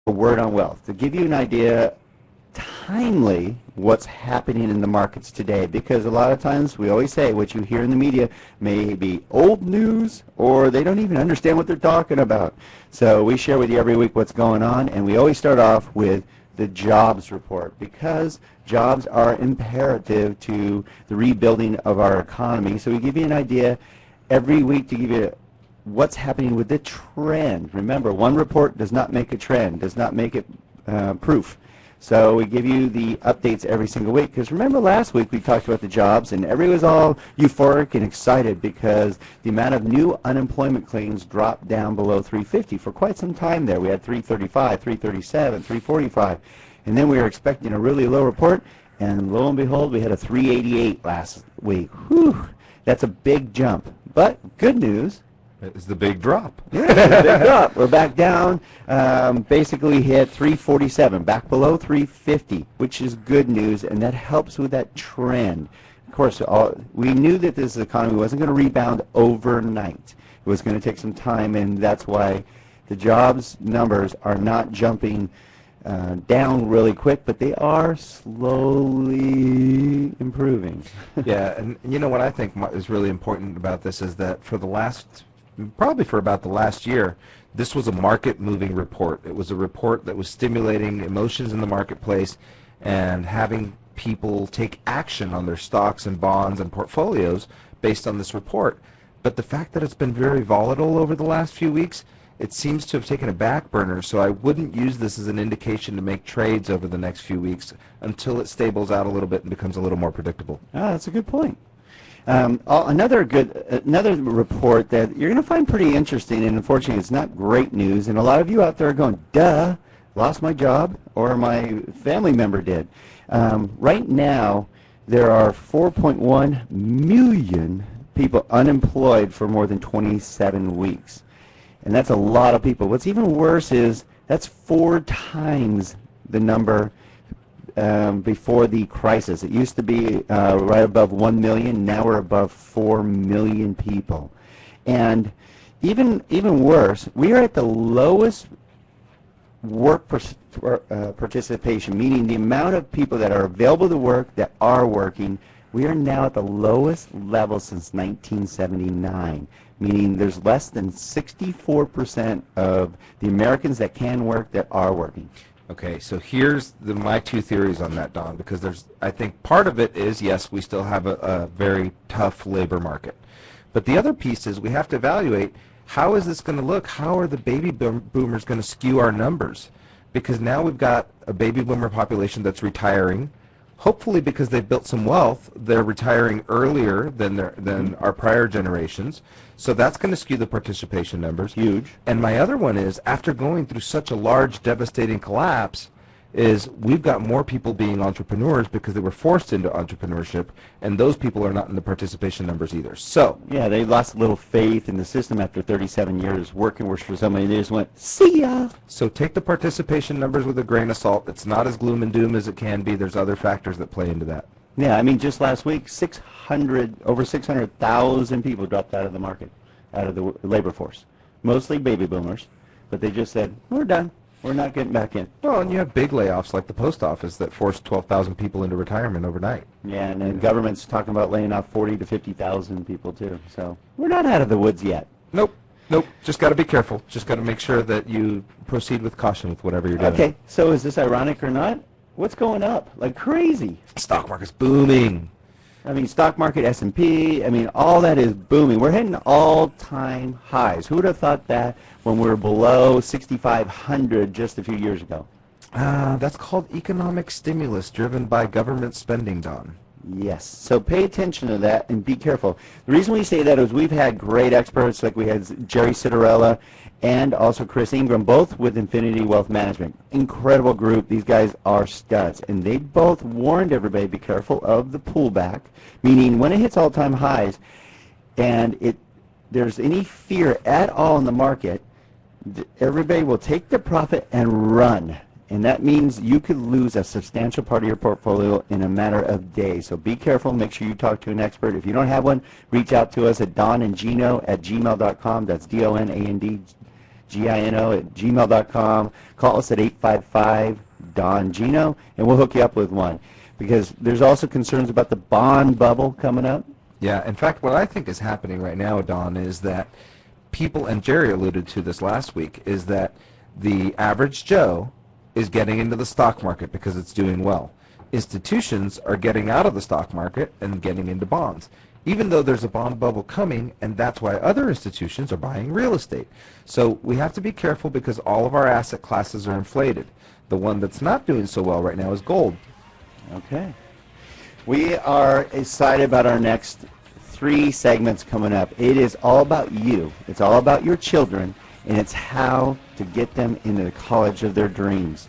a word on wealth to give you an idea timely what's happening in the markets today, because a lot of times we always say what you hear in the media may be old news or they don't even understand what they're talking about. So we share with you every week what's going on, and we always start off with the jobs report, because jobs are imperative to the rebuilding of our economy. So we give you an idea every week to give you what's happening with the trend. Remember, one report does not make a trend, does not make it proof. So we give you the updates every single week, because remember last week we talked about the jobs and everyone was all euphoric and excited because the amount of new unemployment claims dropped down below 350 for quite some time there. We had 335, 337, 345, and then we were expecting a really low report, and lo and behold we had a 388 last week. Whew, that's a big jump. But good news. It's the big drop. Yeah, the big drop. We're back down, basically hit 347, back below 350, which is good news, and that helps with that trend. Of course, we knew that this economy wasn't going to rebound overnight. It was going to take some time, and that's why the jobs numbers are not jumping down really quick, but they are slowly improving. Yeah, and you know what I think is really important about this is that probably for about the last year, this was a market-moving report. It was a report that was stimulating emotions in the marketplace and having people take action on their stocks and bonds and portfolios based on this report. But the fact that it's been very volatile over the last few weeks, it seems to have taken a back burner, so I wouldn't use this as an indication to make trades over the next few weeks until it stables out a little bit and becomes a little more predictable. Ah, that's a good point. Another report that you're going to find pretty interesting, and unfortunately it's not great news, and a lot of you out there are going, duh, lost my job, or my family member did. Right now there are 4.1 million people unemployed for more than 27 weeks. And that's a lot of people. What's even worse is that's 4 times the number before the crisis. It used to be right above 1 million. Now we're above 4 million people. And even worse, we are at the lowest work participation, meaning the amount of people that are available to work that are working. We are now at the lowest level since 1979, meaning there's less than 64% of the Americans that can work that are working. Okay, so here's my 2 theories on that, Don, because I think part of it is, yes, we still have a very tough labor market. But the other piece is we have to evaluate, how is this going to look? How are the baby boomers going to skew our numbers? Because now we've got a baby boomer population that's retiring. Hopefully, because they've built some wealth, they're retiring earlier than our prior generations. So that's going to skew the participation numbers. Huge. And my other one is, after going through such a large, devastating collapse, is we've got more people being entrepreneurs because they were forced into entrepreneurship, and those people are not in the participation numbers either. So yeah, they lost a little faith in the system after 37 years working for somebody. They just went, see ya. So take the participation numbers with a grain of salt. It's not as gloom and doom as it can be. There's other factors that play into that. Yeah, I mean, just last week, over 600,000 people dropped out of the market, out of the labor force. Mostly baby boomers, but they just said, we're done. We're not getting back in. Well, and you have big layoffs like the post office that forced 12,000 people into retirement overnight. Yeah, and then government's talking about laying off 40 to 50,000 people too. So we're not out of the woods yet. Nope. Just got to be careful. Just got to make sure that you proceed with caution with whatever you're doing. Okay, so is this ironic or not? What's going up like crazy? Stock market's booming. I mean, stock market, S&P, I mean, all that is booming. We're hitting all-time highs. Who would have thought that when we were below 6,500 just a few years ago? That's called economic stimulus driven by government spending, Don. Yes. So pay attention to that and be careful. The reason we say that is we've had great experts, like we had Jerry Citarella and also Chris Ingram, both with Infinity Wealth Management. Incredible group. These guys are studs. And they both warned everybody, be careful of the pullback, meaning when it hits all-time highs and there's any fear at all in the market, everybody will take the profit and run. And that means you could lose a substantial part of your portfolio in a matter of days. So be careful. Make sure you talk to an expert. If you don't have one, reach out to us at donandgino@gmail.com. That's DONAND Gino at gmail.com. Call us at 855-DON-GINO, and we'll hook you up with one. Because there's also concerns about the bond bubble coming up. Yeah, in fact, what I think is happening right now, Don, is that people, and Jerry alluded to this last week, is that the average Joe is getting into the stock market because it's doing well. Institutions are getting out of the stock market and getting into bonds, even though there's a bond bubble coming, and that's why other institutions are buying real estate. So we have to be careful because all of our asset classes are inflated. The one that's not doing so well right now is gold. Okay. We are excited about our next 3 segments coming up. It is all about you. It's all about your children, and it's how to get them into the college of their dreams.